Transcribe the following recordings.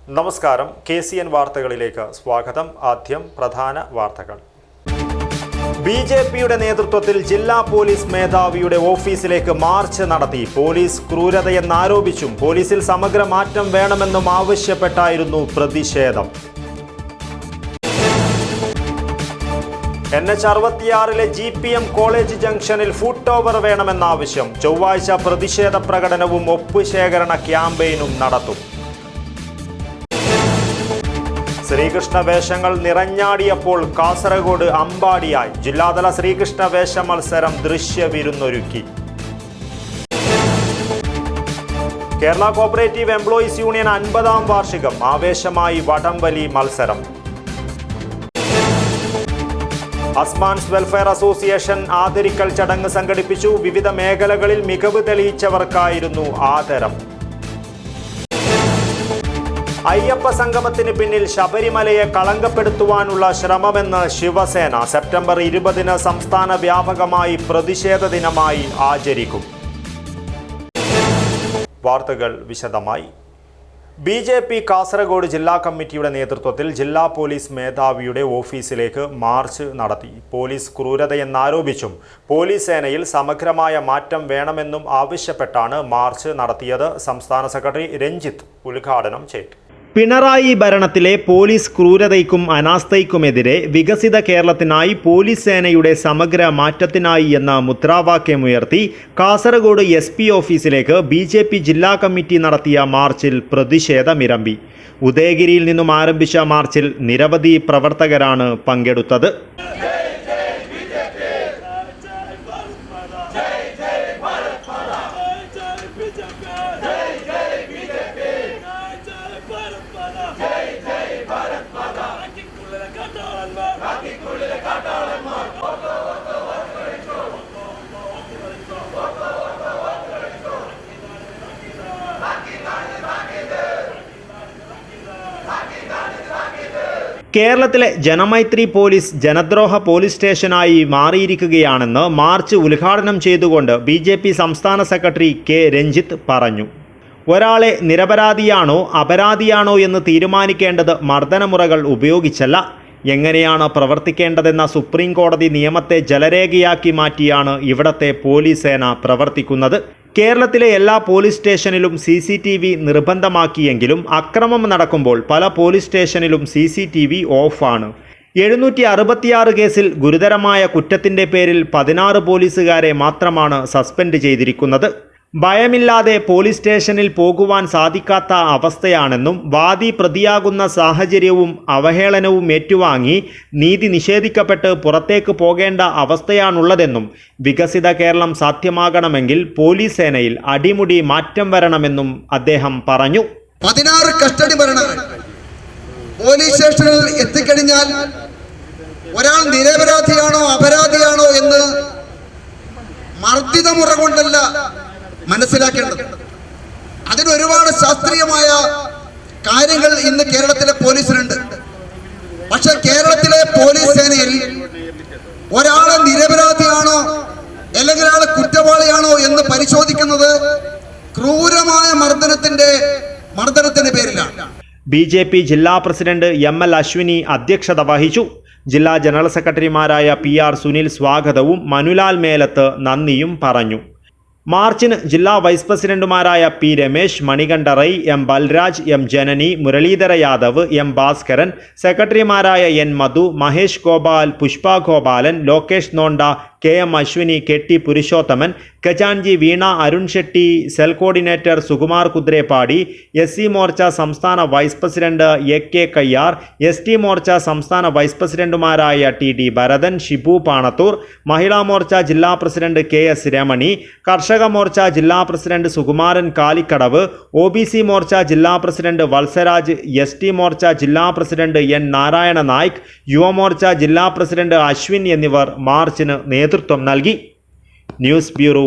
നമസ്കാരം, KCN വാർത്തകളിലേക്ക് സ്വാഗതം. ആദ്യം പ്രധാന വാർത്തകൾ. BJPയുടെ നേതൃത്വത്തിൽ ജില്ലാ പോലീസ് മേധാവിയുടെ ഓഫീസിലേക്ക് മാർച്ച് നടത്തി. പോലീസ് ക്രൂരതയെന്നാരോപിച്ചും പോലീസിൽ സമഗ്ര മാറ്റം വേണമെന്നും ആവശ്യപ്പെട്ടായിരുന്നു പ്രതിഷേധം. NH66 GPM കോളേജ് ജംഗ്ഷനിൽ ഫുട് ഓവർ വേണമെന്ന ആവശ്യം. ചൊവ്വാഴ്ച പ്രതിഷേധ പ്രകടനവും ഒപ്പുശേഖരണ ക്യാമ്പയിനും നടത്തും. ശ്രീകൃഷ്ണ വേഷങ്ങൾ നിറഞ്ഞാടിയപ്പോൾ കാസർഗോഡ് അമ്പാടിയായി. ജില്ലാതല ശ്രീകൃഷ്ണ വേഷ മത്സരം ദൃശ്യവിരുന്നൊരുക്കി. കേരള കോഓപ്പറേറ്റീവ് എംപ്ലോയീസ് യൂണിയൻ 50ാം വാർഷികം. ആവേശമായി വടംവലി മത്സരം. അസ്മാൻസ് വെൽഫെയർ അസോസിയേഷൻ ആദരിക്കൽ ചടങ്ങ് സംഘടിപ്പിച്ചു. വിവിധ മേഖലകളിൽ മികവ് തെളിയിച്ചവർക്കായിരുന്നു ആദരം. അയ്യപ്പ സംഗമത്തിന് പിന്നിൽ ശബരിമലയെ കളങ്കപ്പെടുത്തുവാനുള്ള ശ്രമമെന്ന് ശിവസേന. സെപ്റ്റംബർ 20 സംസ്ഥാന വ്യാപകമായി പ്രതിഷേധ ദിനമായി ആചരിക്കും. വാർത്തകൾ വിശദമായി. BJP കാസർഗോഡ് ജില്ലാ കമ്മിറ്റിയുടെ നേതൃത്വത്തിൽ ജില്ലാ പോലീസ് മേധാവിയുടെ ഓഫീസിലേക്ക് മാർച്ച് നടത്തി. പോലീസ് ക്രൂരതയെന്നാരോപിച്ചും പോലീസ് സേനയിൽ സമഗ്രമായ മാറ്റം വേണമെന്നും ആവശ്യപ്പെട്ടാണ് മാർച്ച് നടത്തിയത്. സംസ്ഥാന സെക്രട്ടറി രഞ്ജിത്ത് ഉദ്ഘാടനം ചെയ്തു. പിണറായി ഭരണത്തിലെ പോലീസ് ക്രൂരതയ്ക്കും അനാസ്ഥയ്ക്കുമെതിരെ വികസിത കേരളത്തിനായി പോലീസ് സേനയുടെ സമഗ്ര മാറ്റത്തിനായി എന്ന മുദ്രാവാക്യമുയർത്തി കാസർഗോഡ് SP ഓഫീസിലേക്ക് BJP ജില്ലാ കമ്മിറ്റി നടത്തിയ മാർച്ചിൽ പ്രതിഷേധമിരമ്പി. ഉദയഗിരിയിൽ നിന്നും ആരംഭിച്ച മാർച്ചിൽ നിരവധി പ്രവർത്തകരാണ് പങ്കെടുത്തത്. കേരളത്തിലെ ജനമൈത്രി പോലീസ് ജനദ്രോഹ പോലീസ് സ്റ്റേഷനായി മാറിയിരിക്കുകയാണെന്ന് മാർച്ച് ഉദ്ഘാടനം ചെയ്തുകൊണ്ട് BJP സംസ്ഥാന സെക്രട്ടറി K. രഞ്ജിത്ത് പറഞ്ഞു. ഒരാളെ നിരപരാധിയാണോ അപരാധിയാണോ എന്ന് തീരുമാനിക്കേണ്ടത് മർദ്ദനമുറകൾ ഉപയോഗിച്ചല്ല, എങ്ങനെയാണ് പ്രവർത്തിക്കേണ്ടതെന്ന സുപ്രീം കോടതി നിയമത്തെ ജലരേഖയാക്കി മാറ്റിയാണ് ഇവിടത്തെ പോലീസ് സേന പ്രവർത്തിക്കുന്നത്. കേരളത്തിലെ എല്ലാ പോലീസ് സ്റ്റേഷനിലും CCTV നിർബന്ധമാക്കിയെങ്കിലും അക്രമം നടക്കുമ്പോൾ പല പോലീസ് സ്റ്റേഷനിലും CCTV ഓഫാണ്. 766 കേസിൽ ഗുരുതരമായ കുറ്റത്തിൻ്റെ പേരിൽ 16 പോലീസുകാരെ മാത്രമാണ് സസ്പെൻഡ് ചെയ്തിരിക്കുന്നത്. ഭയമില്ലാതെ പോലീസ് സ്റ്റേഷനിൽ പോകുവാൻ സാധിക്കാത്ത അവസ്ഥയാണെന്നും വാദി പ്രതിയാകുന്ന സാഹചര്യവും അവഹേളനവും ഏറ്റുവാങ്ങി നീതി നിഷേധിക്കപ്പെട്ട് പുറത്തേക്ക് പോകേണ്ട അവസ്ഥയാണുള്ളതെന്നും വികസിത കേരളം സാധ്യമാകണമെങ്കിൽ പോലീസ് സേനയിൽ അടിമുടി മാറ്റം വരണമെന്നും അദ്ദേഹം പറഞ്ഞു. 16 കസ്റ്റഡി മരണങ്ങൾ പോലീസ് സ്റ്റേഷനിൽ എത്തിക്കഴിഞ്ഞാൽ ഒരാൾ നിരപരാധിയാണോ അപരാധിയാണോ എന്ന് മർദ്ദിത മുറ കൊണ്ടല്ല മനസ്സിലാക്കേണ്ടത്. അതിന് ഒരുപാട് ശാസ്ത്രീയമായ കാര്യങ്ങൾ ഇന്ന് കേരളത്തിലെ പോലീസിനുണ്ട്. പക്ഷെ കേരളത്തിലെ പോലീസ് സേനയിൽ ഒരാളെ നിരപരാധിയാണോ അല്ലെങ്കിൽ ഒരാൾ കുറ്റവാളിയാണോ എന്ന് പരിശോധിക്കുന്നത് ക്രൂരമായ മർദ്ദനത്തിന്റെ പേരിലാണ്. BJP ജില്ലാ പ്രസിഡന്റ് ML അശ്വിനി അധ്യക്ഷത വഹിച്ചു. ജില്ലാ ജനറൽ സെക്രട്ടറിമാരായ PR സുനിൽ സ്വാഗതവും മനുലാൽ മേലത്ത് നന്ദിയും പറഞ്ഞു. മാർച്ചിന് ജില്ലാ വൈസ് പ്രസിഡന്റുമാരായ P. രമേശ്, മണികണ്ഠ റൈ, M. ബൽരാജ്, M. ജനനി, മുരളീധര യാദവ്, M. ഭാസ്കരൻ, സെക്രട്ടറിമാരായ N. Madhu, Mahesh Gopal, Pushpa Gopalan, Lokesh Nonda, KM Ashwini, KT Purushothaman, ഖജാൻജി Veena, Arun Shetty, cell coordinator Sukumar Kudreppady, SC Morcha സംസ്ഥാന vice president AK Kayyar, ST Morcha സംസ്ഥാന വൈസ് പ്രസിഡന്റുമാരായ TD ഭരതൻ, ഷിബു പാണത്തൂർ, മഹിളാ മോർച്ച ജില്ലാ പ്രസിഡന്റ് KS രമണി, കർഷക മോർച്ച ജില്ലാ പ്രസിഡന്റ് സുകുമാരൻ കാലിക്കടവ്, OBC മോർച്ച ജില്ലാ പ്രസിഡന്റ് വത്സരാജ്, ST മോർച്ച ജില്ലാ പ്രസിഡന്റ് N. നാരായണ നായിക്, യുവമോർച്ച ജില്ലാ പ്രസിഡന്റ് അശ്വിൻ എന്നിവർ മാർച്ചിന് നേതൃത്വം നൽകി. News bureau,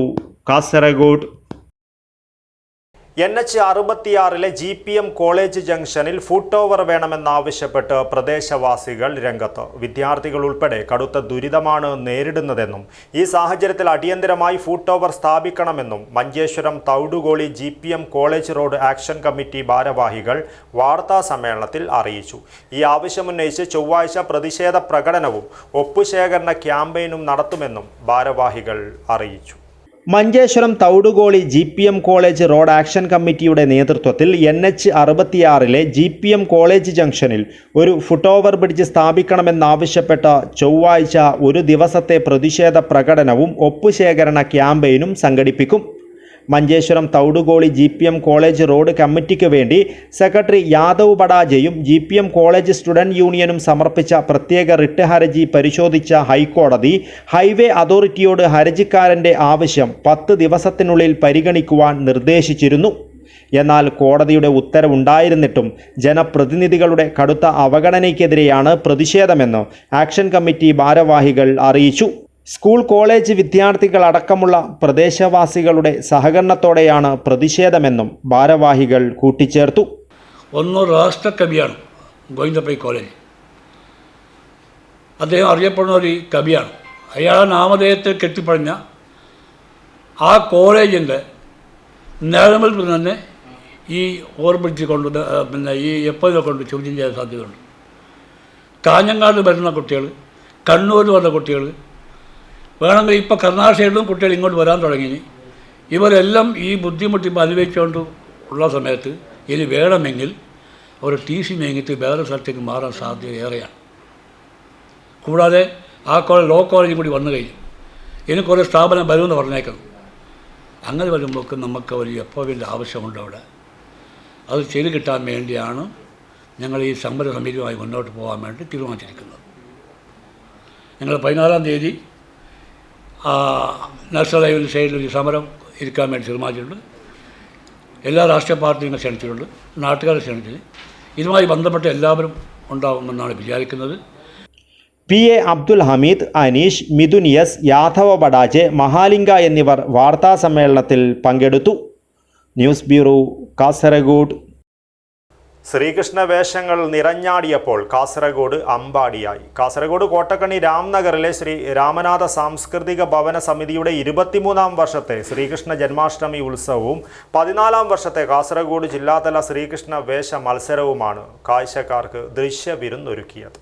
Kasaragod. NH66 GPM college ജംഗ്ഷനിൽ ഫുട് ഓവർ വേണമെന്നാവശ്യപ്പെട്ട് പ്രദേശവാസികൾ രംഗത്ത്. വിദ്യാർത്ഥികൾ ഉൾപ്പെടെ കടുത്ത ദുരിതമാണ് നേരിടുന്നതെന്നും ഈ സാഹചര്യത്തിൽ അടിയന്തരമായി ഫുട് ഓവർ സ്ഥാപിക്കണമെന്നും Manjeshwaram Thoudukoli GPM college road action committee ഭാരവാഹികൾ വാർത്താ സമ്മേളനത്തിൽ അറിയിച്ചു. ഈ ആവശ്യമുന്നയിച്ച് ചൊവ്വാഴ്ച പ്രതിഷേധ പ്രകടനവും ഒപ്പുശേഖരണ ക്യാമ്പയിനും നടത്തുമെന്നും ഭാരവാഹികൾ അറിയിച്ചു. Manjeshwaram Thoudukoli GPM college road action കമ്മിറ്റിയുടെ നേതൃത്വത്തിൽ NH66 GPM കോളേജ് ജംഗ്ഷനിൽ ഒരു ഫുട് ഓവർ ബ്രിഡ്ജ് സ്ഥാപിക്കണമെന്നാവശ്യപ്പെട്ട ചൊവ്വാഴ്ച ഒരു ദിവസത്തെ പ്രതിഷേധ പ്രകടനവും ഒപ്പുശേഖരണ ക്യാമ്പയിനും സംഘടിപ്പിക്കും. Manjeshwaram Thoudukoli GPM college road കമ്മിറ്റിക്ക് വേണ്ടി സെക്രട്ടറി യാദവ് ബഡാജയും GPM കോളേജ് സ്റ്റുഡൻറ് യൂണിയനും സമർപ്പിച്ച പ്രത്യേക റിട്ട് ഹർജി പരിശോധിച്ച ഹൈക്കോടതി ഹൈവേ അതോറിറ്റിയോട് ഹർജിക്കാരൻ്റെ ആവശ്യം 10 ദിവസത്തിനുള്ളിൽ പരിഗണിക്കുവാൻ നിർദ്ദേശിച്ചിരുന്നു. എന്നാൽ കോടതിയുടെ ഉത്തരവുണ്ടായിരുന്നിട്ടും ജനപ്രതിനിധികളുടെ കടുത്ത അവഗണനയ്ക്കെതിരെയാണ് പ്രതിഷേധമെന്ന് ആക്ഷൻ കമ്മിറ്റി ഭാരവാഹികൾ അറിയിച്ചു. സ്കൂൾ കോളേജ് വിദ്യാർത്ഥികളടക്കമുള്ള പ്രദേശവാസികളുടെ സഹകരണത്തോടെയാണ് പ്രതിഷേധമെന്നും ഭാരവാഹികൾ കൂട്ടിച്ചേർത്തു. ഒന്ന് രാഷ്ട്രകവിയാണ് ഗോവിന്ദപ്പൈ കോളേജ്. അദ്ദേഹം അറിയപ്പെടുന്ന ഒരു കവിയാണ്. അയാളുടെ നാമധേയത്തിൽ കെട്ടിപ്പറഞ്ഞ ആ കോളേജിൻ്റെ നിലനിൽപ്പിൽ തന്നെ ഈ ഓവർബ്രിഡ്ജ് കൊണ്ട് ഈ എപ്പോഴും കൊണ്ട് ചോദ്യം ചെയ്യാൻ സാധ്യതയുണ്ട്. കാഞ്ഞങ്ങാട് വരുന്ന കുട്ടികൾ, കണ്ണൂർ വരുന്ന കുട്ടികൾ, വേണമെങ്കിൽ ഇപ്പോൾ കർണാടകയിലും കുട്ടികൾ ഇങ്ങോട്ട് വരാൻ തുടങ്ങി. ഇവരെല്ലാം ഈ ബുദ്ധിമുട്ടി അനുഭവിച്ചുകൊണ്ട് ഉള്ള സമയത്ത് ഇനി വേണമെങ്കിൽ അവർ TC മേങ്ങിയിട്ട് വേറെ സ്ഥലത്തേക്ക് മാറാൻ സാധ്യത ഏറെയാണ്. കൂടാതെ ആ ലോ കോളേജും കൂടി വന്നു കഴിഞ്ഞു. ഇനി കുറേ സ്ഥാപനം വരുമെന്ന് പറഞ്ഞേക്കണം. അങ്ങനെ വരുമ്പോൾ നമുക്ക് ഒരു എപ്പോഴും ആവശ്യമുണ്ട് അവിടെ. അത് ചെയ്ത് കിട്ടാൻ വേണ്ടിയാണ് ഞങ്ങൾ ഈ സമര സമിതിയുമായി മുന്നോട്ട് പോകാൻ വേണ്ടി തീരുമാനിച്ചിരിക്കുന്നത്. ഞങ്ങൾ 14-ാം തീയതി നാഷണൽ ഹൈവേയുടെ സൈഡിൽ ഒരു സമരം ഇരിക്കാൻ വേണ്ടി തീരുമാനിച്ചിട്ടുണ്ട്. എല്ലാ രാഷ്ട്രീയ പാർട്ടികളും ക്ഷണിച്ചിട്ടുണ്ട്, നാട്ടുകാരെ ക്ഷണിച്ചിട്ടുണ്ട്. ഇതുമായി ബന്ധപ്പെട്ട് എല്ലാവരും ഉണ്ടാകുമെന്നാണ് വിചാരിക്കുന്നത്. PA അബ്ദുൽ ഹമീദ്, അനീഷ്, മിഥുൻ S, യാദവ ബഡാജെ, മഹാലിംഗ എന്നിവർ വാർത്താ സമ്മേളനത്തിൽ പങ്കെടുത്തു. News bureau, Kasaragod. ശ്രീകൃഷ്ണ വേഷങ്ങൾ നിറഞ്ഞാടിയപ്പോൾ കാസർഗോഡ് അമ്പാടിയായി. കാസർഗോഡ് കോട്ടക്കണി രാംനഗറിലെ ശ്രീ രാമനാഥ സാംസ്കൃതിക ഭവന സമിതിയുടെ 23-ാം വർഷത്തെ ശ്രീകൃഷ്ണ ജന്മാഷ്ടമി ഉത്സവവും 14-ാം വർഷത്തെ കാസർഗോഡ് ജില്ലാതല ശ്രീകൃഷ്ണ വേഷ മത്സരവുമാണ് കാഴ്ചക്കാർക്ക് ദൃശ്യവിരുന്നൊരുക്കിയത്.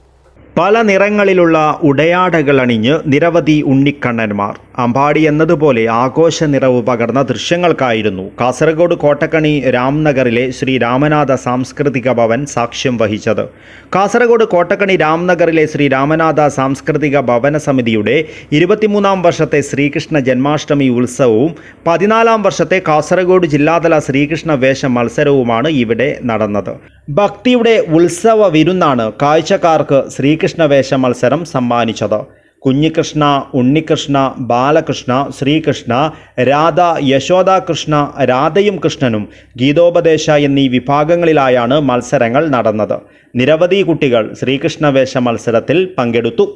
പല നിറങ്ങളിലുള്ള ഉടയാടകൾ അണിഞ്ഞ് നിരവധി ഉണ്ണിക്കണ്ണന്മാർ അമ്പാടി എന്നതുപോലെ ആഘോഷ നിറവ് പകർന്ന ദൃശ്യങ്ങൾക്കായിരുന്നു കാസർഗോഡ് കോട്ടക്കണി രാംനഗറിലെ ശ്രീ രാമനാഥ സാംസ്കൃതിക ഭവൻ സാക്ഷ്യം വഹിച്ചത്. കാസർഗോഡ് കോട്ടക്കണി രാംനഗറിലെ ശ്രീ രാമനാഥ സാംസ്കൃതിക ഭവന സമിതിയുടെ 23-ാം വർഷത്തെ ശ്രീകൃഷ്ണ ജന്മാഷ്ടമി ഉത്സവവും 14-ാം വർഷത്തെ കാസർഗോഡ് ജില്ലാതല ശ്രീകൃഷ്ണ വേഷ മത്സരവുമാണ് ഇവിടെ നടന്നത്. ഭക്തിയുടെ ഉത്സവ വിരുന്നാണ് കാഴ്ചക്കാർക്ക് ശ്രീകൃഷ്ണ വേഷ മത്സരം സമ്മാനിച്ചത്. കുഞ്ഞികൃഷ്ണ, ഉണ്ണികൃഷ്ണ, ബാലകൃഷ്ണ, ശ്രീകൃഷ്ണ, രാധ, യശോദാകൃഷ്ണ, രാധയും കൃഷ്ണനും, ഗീതോപദേശ എന്നീ വിഭാഗങ്ങളിലായാണ് മത്സരങ്ങൾ നടന്നത്. നിരവധി കുട്ടികൾ ശ്രീകൃഷ്ണ വേഷ മത്സരത്തിൽ പങ്കെടുത്തു.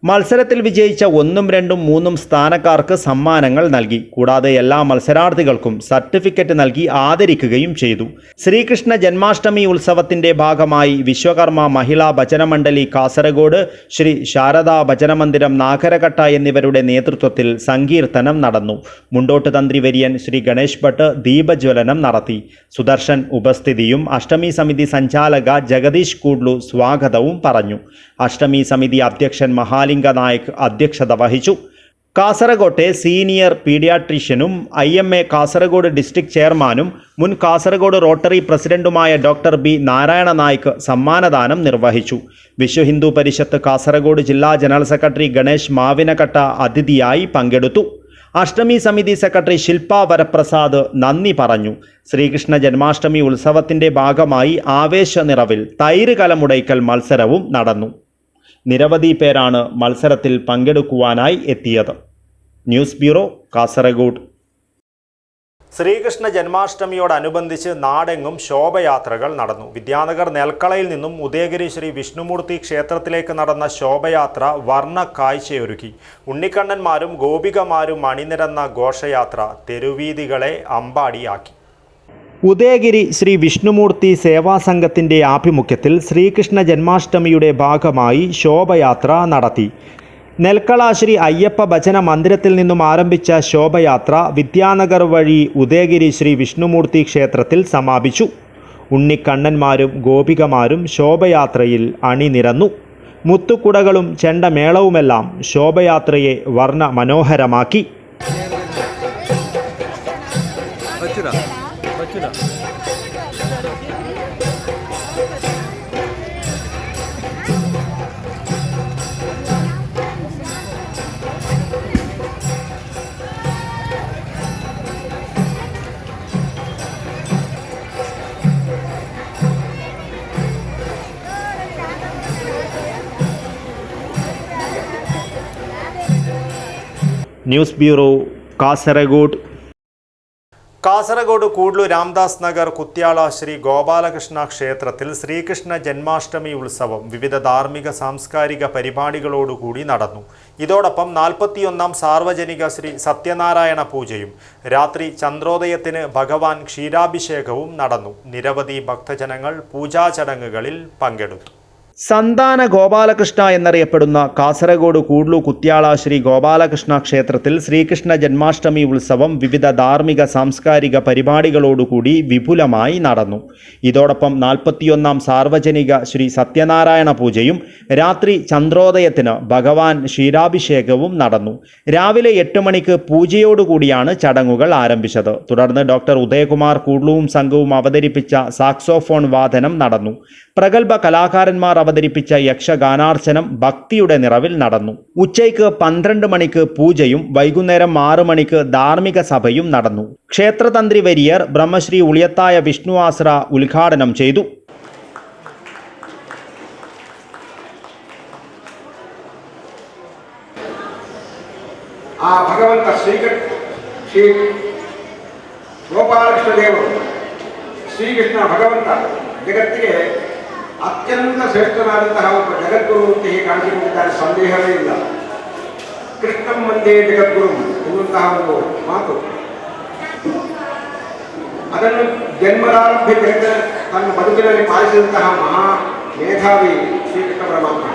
മത്സരത്തിൽ വിജയിച്ച 1, 2, 3 സ്ഥാനക്കാർക്ക് സമ്മാനങ്ങൾ നൽകി. കൂടാതെ എല്ലാ മത്സരാർത്ഥികൾക്കും സർട്ടിഫിക്കറ്റ് നൽകി ആദരിക്കുകയും ചെയ്തു. ശ്രീകൃഷ്ണ ജന്മാഷ്ടമി ഉത്സവത്തിന്റെ ഭാഗമായി വിശ്വകർമ്മ മഹിളാ ഭജനമണ്ഡലി കാസർഗോഡ്, ശ്രീ ശാരദാ ഭജനമന്ദിരം നാഗരകട്ട എന്നിവരുടെ നേതൃത്വത്തിൽ സങ്കീർത്തനം നടന്നു. മുണ്ടോട്ട് തന്ത്രി വര്യൻ ശ്രീ ഗണേഷ് ഭട്ട് ദീപജ്വലനം നടത്തി. സുദർശൻ ഉപസ്ഥിതിയും അഷ്ടമി സമിതി സഞ്ചാലക ജഗദീഷ് കൂഡ്ലു സ്വാഗതവും പറഞ്ഞു. അഷ്ടമി സമിതി അധ്യക്ഷൻ മഹാലിംഗ നായക് അധ്യക്ഷത വഹിച്ചു. കാസർഗോട്ടെ സീനിയർ പീഡിയാട്രീഷ്യനും IMA കാസർഗോഡ് ഡിസ്ട്രിക്ട് ചെയർമാനും മുൻ കാസർഗോഡ് റോട്ടറി പ്രസിഡന്റുമായ ഡോക്ടർ B നാരായണ നായിക് സമ്മാനദാനം നിർവഹിച്ചു. വിശ്വ ഹിന്ദു പരിഷത്ത് കാസർഗോഡ് ജില്ലാ ജനറൽ സെക്രട്ടറി ഗണേഷ് മാവിനക്കട്ട അതിഥിയായി പങ്കെടുത്തു. അഷ്ടമി സമിതി സെക്രട്ടറി ശില്പ വരപ്രസാദ് നന്ദി പറഞ്ഞു. ശ്രീകൃഷ്ണ ജന്മാഷ്ടമി ഉത്സവത്തിന്റെ ഭാഗമായി ആവേശ നിറവിൽ തൈര് കലമുടയ്ക്കൽ മത്സരവും നടന്നു. നിരവധി പേരാണ് മത്സരത്തിൽ പങ്കെടുക്കുവാനായി എത്തിയത്. News bureau, Kasaragod. ശ്രീകൃഷ്ണ ജന്മാഷ്ടമിയോടനുബന്ധിച്ച് നാടെങ്ങും ശോഭയാത്രകൾ നടന്നു. വിദ്യാനഗർ നെൽക്കളയിൽ നിന്നും ഉദയഗിരി ശ്രീ വിഷ്ണുമൂർത്തി ക്ഷേത്രത്തിലേക്ക് നടന്ന ശോഭയാത്ര വർണ്ണ കാഴ്ചയൊരുക്കി. ഉണ്ണിക്കണ്ണന്മാരും ഗോപികമാരും അണിനിരന്ന ഘോഷയാത്ര തെരുവീതികളെ അമ്പാടിയാക്കി. ഉദയഗിരി ശ്രീ വിഷ്ണുമൂർത്തി സേവാസംഘത്തിൻ്റെ ആഭിമുഖ്യത്തിൽ ശ്രീകൃഷ്ണ ജന്മാഷ്ടമിയുടെ ഭാഗമായി ശോഭയാത്ര നടത്തി. നെൽക്കള ശ്രീ അയ്യപ്പ ഭജന മന്ദിരത്തിൽ നിന്നും ആരംഭിച്ച ശോഭയാത്ര വിദ്യാനഗർ വഴി ഉദയഗിരി ശ്രീ വിഷ്ണുമൂർത്തി ക്ഷേത്രത്തിൽ സമാപിച്ചു. ഉണ്ണിക്കണ്ണന്മാരും ഗോപികമാരും ശോഭയാത്രയിൽ അണിനിരന്നു. മുത്തുക്കുടകളും ചെണ്ടമേളവുമെല്ലാം ശോഭയാത്രയെ വർണ്ണ മനോഹരമാക്കി. News bureau, Kasaragod. കാസർഗോഡ് കൂഡ്ലു രാംദാസ് നഗർ കുത്യാള ശ്രീ ഗോപാലകൃഷ്ണ ക്ഷേത്രത്തിൽ ശ്രീകൃഷ്ണ ജന്മാഷ്ടമി ഉത്സവം വിവിധ ധാർമ്മിക സാംസ്കാരിക പരിപാടികളോടുകൂടി നടന്നു. ഇതോടൊപ്പം 41ാം സാർവജനിക ശ്രീ സത്യനാരായണ പൂജയും രാത്രി ചന്ദ്രോദയത്തിന് ഭഗവാൻ ക്ഷീരാഭിഷേകവും നടന്നു. നിരവധി ഭക്തജനങ്ങൾ പൂജാചടങ്ങുകളിൽ പങ്കെടുത്തു. സന്താന ഗോപാലകൃഷ്ണ എന്നറിയപ്പെടുന്ന കാസർഗോഡ് കൂഡ്ലു കുത്യാള ശ്രീ ഗോപാലകൃഷ്ണ ക്ഷേത്രത്തിൽ ശ്രീകൃഷ്ണ ജന്മാഷ്ടമി ഉത്സവം വിവിധ ധാർമ്മിക സാംസ്കാരിക പരിപാടികളോടുകൂടി വിപുലമായി നടന്നു. ഇതോടൊപ്പം 41ാം സാർവജനിക ശ്രീ സത്യനാരായണ പൂജയും രാത്രി ചന്ദ്രോദയത്തിന് ഭഗവാൻ ക്ഷീരാഭിഷേകവും നടന്നു. രാവിലെ 8 മണിക്ക് പൂജയോടുകൂടിയാണ് ചടങ്ങുകൾ ആരംഭിച്ചത്. തുടർന്ന് ഡോക്ടർ ഉദയകുമാർ കൂഡ്ലുവും സംഘവും അവതരിപ്പിച്ച സാക്സോഫോൺ വാദനം നടന്നു. പ്രഗത്ഭ കലാകാരന്മാർ അവതരിപ്പിച്ച യക്ഷഗാനാർച്ചനം ഭക്തിയുടെ നിറവിൽ നടന്നു. ഉച്ചയ്ക്ക് 12 മണിക്ക് പൂജയും വൈകുന്നേരം 6 മണിക്ക് ധാർമ്മിക സഭയും നടന്നു. ക്ഷേത്രതന്ത്രി വര്യർ ബ്രഹ്മശ്രീ ഉളിയത്തായ വിഷ്ണു ആശ്ര ഉദ്ഘാടനം ചെയ്തു. ಆ ಭಗವಂತ ಶ್ರೀ ಗೋಪಾಲಕೃಷ್ಣ ದೇವರು ಶ್ರೀಕೃಷ್ಣ ಭಗವಂತ ಜಗತ್ತಿಗೆ ಅತ್ಯಂತ ಶ್ರೇಷ್ಠನಾದಂತಹ ಒಬ್ಬ ಜಗದ್ಗುರು ಅಂತ ಹೀಗೆ ಕಾಣಿಸಿಕೊಂಡಿದ್ದಾರೆ, ಸಂದೇಹವೇ ಇಲ್ಲ. ಕೃಷ್ಣಂ ವಂದೇ ಜಗದ್ಗುರು ಎನ್ನುವಂತಹ ಒಂದು ಮಾತು, ಅದನ್ನು ಜನ್ಮದಾರಭ್ಯ ಜಗತ್ತಿನ ತನ್ನ ಬದುಕಿನಲ್ಲಿ ಪಾಲಿಸಿದಂತಹ ಮಹಾ ಮೇಧಾವಿ ಶ್ರೀಕೃಷ್ಣ ಪರಮಾತ್ಮ.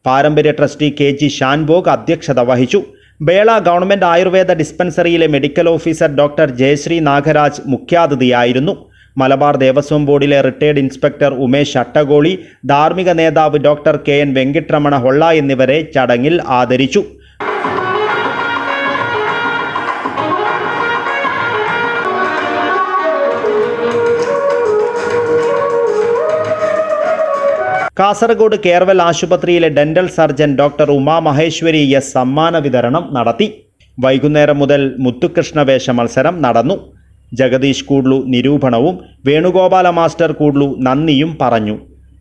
പാരമ്പര്യ ട്രസ്റ്റി KG ഷാൻബോഗ് അധ്യക്ഷത വഹിച്ചു. ബേള ഗവൺമെൻറ് ആയുർവേദ ഡിസ്പെൻസറിയിലെ medical officer doctor Jayashree Nagaraj മുഖ്യാതിഥിയായിരുന്നു. മലബാർ ദേവസ്വം ബോർഡിലെ റിട്ടയർഡ് ഇൻസ്പെക്ടർ ഉമേഷ് അട്ടഗോളി, ധാർമ്മിക നേതാവ് ഡോക്ടർ KN വെങ്കിട്ടരമണ ഹൊള്ള എന്നിവരെ ചടങ്ങിൽ ആദരിച്ചു. കാസർഗോഡ് കേർവൽ ആശുപത്രിയിലെ dental surgeon doctor Uma Maheshwari S സമ്മാന വിതരണം നടത്തി. വൈകുന്നേരം മുതൽ മുത്തുകൃഷ്ണവേഷ മത്സരം നടന്നു. ജഗദീഷ് കൂഡ്ലു നിരൂപണവും വേണുഗോപാല മാസ്റ്റർ കൂഡ്ലു നന്ദിയും പറഞ്ഞു.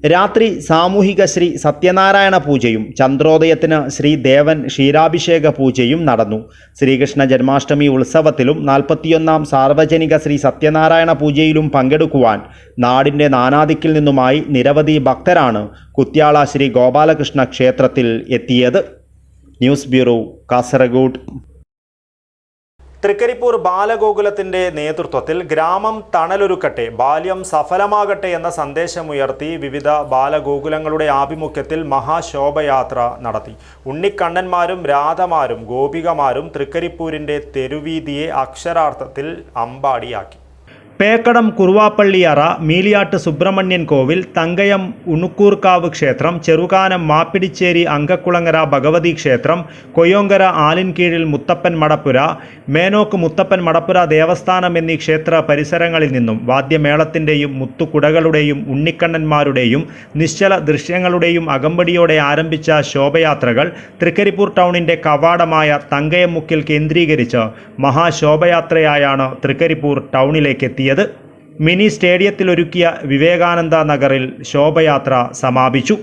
രാത്രി സാമൂഹിക ശ്രീ സത്യനാരായണ പൂജയും ചന്ദ്രോദയത്തിന് ശ്രീ ദേവൻ ക്ഷീരാഭിഷേക പൂജയും നടന്നു. ശ്രീകൃഷ്ണ ജന്മാഷ്ടമി ഉത്സവത്തിലും 41-ാം സാർവജനിക ശ്രീ സത്യനാരായണ പൂജയിലും പങ്കെടുക്കുവാൻ നാടിൻ്റെ നാനാദിക്കിൽ നിന്നുമായി നിരവധി ഭക്തരാണ് കുത്യാള ശ്രീ ഗോപാലകൃഷ്ണ ക്ഷേത്രത്തിൽ എത്തിയത്. News bureau, Kasaragod. തൃക്കരിപ്പൂർ ബാലഗോകുലത്തിൻ്റെ നേതൃത്വത്തിൽ ഗ്രാമം തണലൊരുക്കട്ടെ, ബാല്യം സഫലമാകട്ടെ എന്ന സന്ദേശമുയർത്തി വിവിധ ബാലഗോകുലങ്ങളുടെ ആഭിമുഖ്യത്തിൽ മഹാശോഭയാത്ര നടത്തി. ഉണ്ണിക്കണ്ണന്മാരും രാധമാരും ഗോപികമാരും തൃക്കരിപ്പൂരിൻ്റെ തെരുവീതിയെ അക്ഷരാർത്ഥത്തിൽ അമ്പാടിയാക്കി. പേക്കടം കുറുവാപ്പള്ളിയറ, മീലിയാട്ട് സുബ്രഹ്മണ്യൻ കോവിൽ, തങ്കയം ഉണുക്കൂർക്കാവ് ക്ഷേത്രം, ചെറുകാനം മാപ്പിടിച്ചേരി അങ്കക്കുളങ്ങര ഭഗവതി ക്ഷേത്രം, കൊയ്യോങ്കര ആലിൻകീഴിൽ മുത്തപ്പൻ മടപ്പുര, മേനോക്ക് മുത്തപ്പൻ മടപ്പുര ദേവസ്ഥാനം എന്നീ ക്ഷേത്ര പരിസരങ്ങളിൽ നിന്നും വാദ്യമേളത്തിൻ്റെയും മുത്തുകുടകളുടെയും ഉണ്ണിക്കണ്ണന്മാരുടെയും നിശ്ചല ദൃശ്യങ്ങളുടെയും അകമ്പടിയോടെ ആരംഭിച്ച ശോഭയാത്രകൾ തൃക്കരിപ്പൂർ ടൗണിൻ്റെ കവാടമായ തങ്കയംമുക്കിൽ കേന്ദ്രീകരിച്ച് മഹാശോഭയാത്രയായാണ് തൃക്കരിപ്പൂർ ടൗണിലേക്കെത്തിയത്. മിനി സ്റ്റേഡിയത്തിലൊരുക്കിയ വിവേകാനന്ദ നഗറിൽ ശോഭയാത്ര സമാപിച്ചു.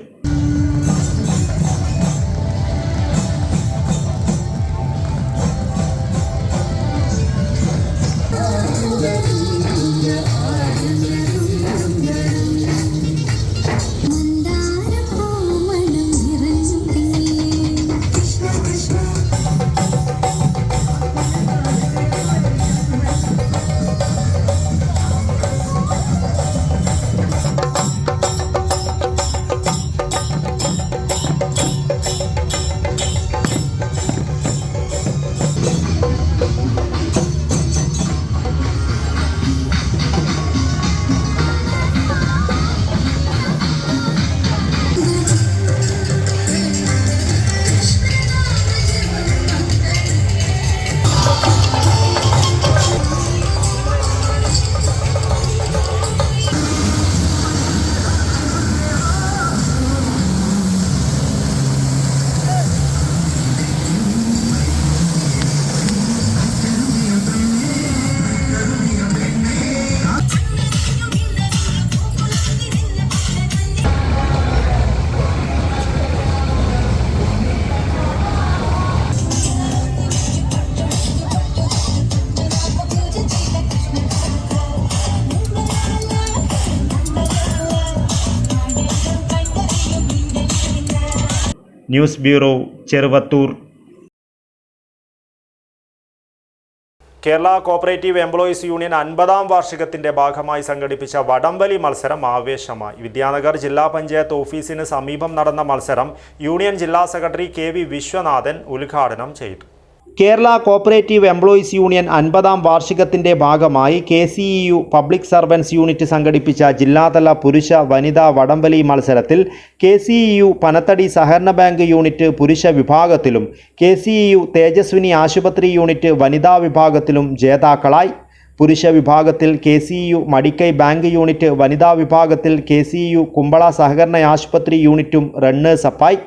News bureau, Cheruvathur. Kerala cooperative employees union 50-ാം വാർഷികത്തിൻ്റെ ഭാഗമായി സംഘടിപ്പിച്ച വടംവലി മത്സരം ആവേശമായി. വിദ്യാനഗർ ജില്ലാ പഞ്ചായത്ത് ഓഫീസിന് സമീപം നടന്ന മത്സരം യൂണിയൻ ജില്ലാ സെക്രട്ടറി KV വിശ്വനാഥൻ ഉദ്ഘാടനം ചെയ്തു. കേരള കോപ്പറേറ്റീവ് എംപ്ലോയീസ് യൂണിയൻ 50-ാം വാർഷികത്തിൻ്റെ ഭാഗമായി KCEU പബ്ലിക് സർവൻസ് യൂണിറ്റ് സംഘടിപ്പിച്ച ജില്ലാതല പുരുഷ വനിതാ വടംവലി മത്സരത്തിൽ KCEU പനത്തടി സഹകരണ ബാങ്ക് യൂണിറ്റ് പുരുഷ വിഭാഗത്തിലും KCEU തേജസ്വിനി ആശുപത്രി യൂണിറ്റ് വനിതാ വിഭാഗത്തിലും ജേതാക്കളായി. പുരുഷ വിഭാഗത്തിൽ KCEU മടിക്കൈ ബാങ്ക് യൂണിറ്റ്, വനിതാ വിഭാഗത്തിൽ KCEU കുമ്പള സഹകരണ ആശുപത്രി യൂണിറ്റും റണ്ണേഴ്സപ്പായി.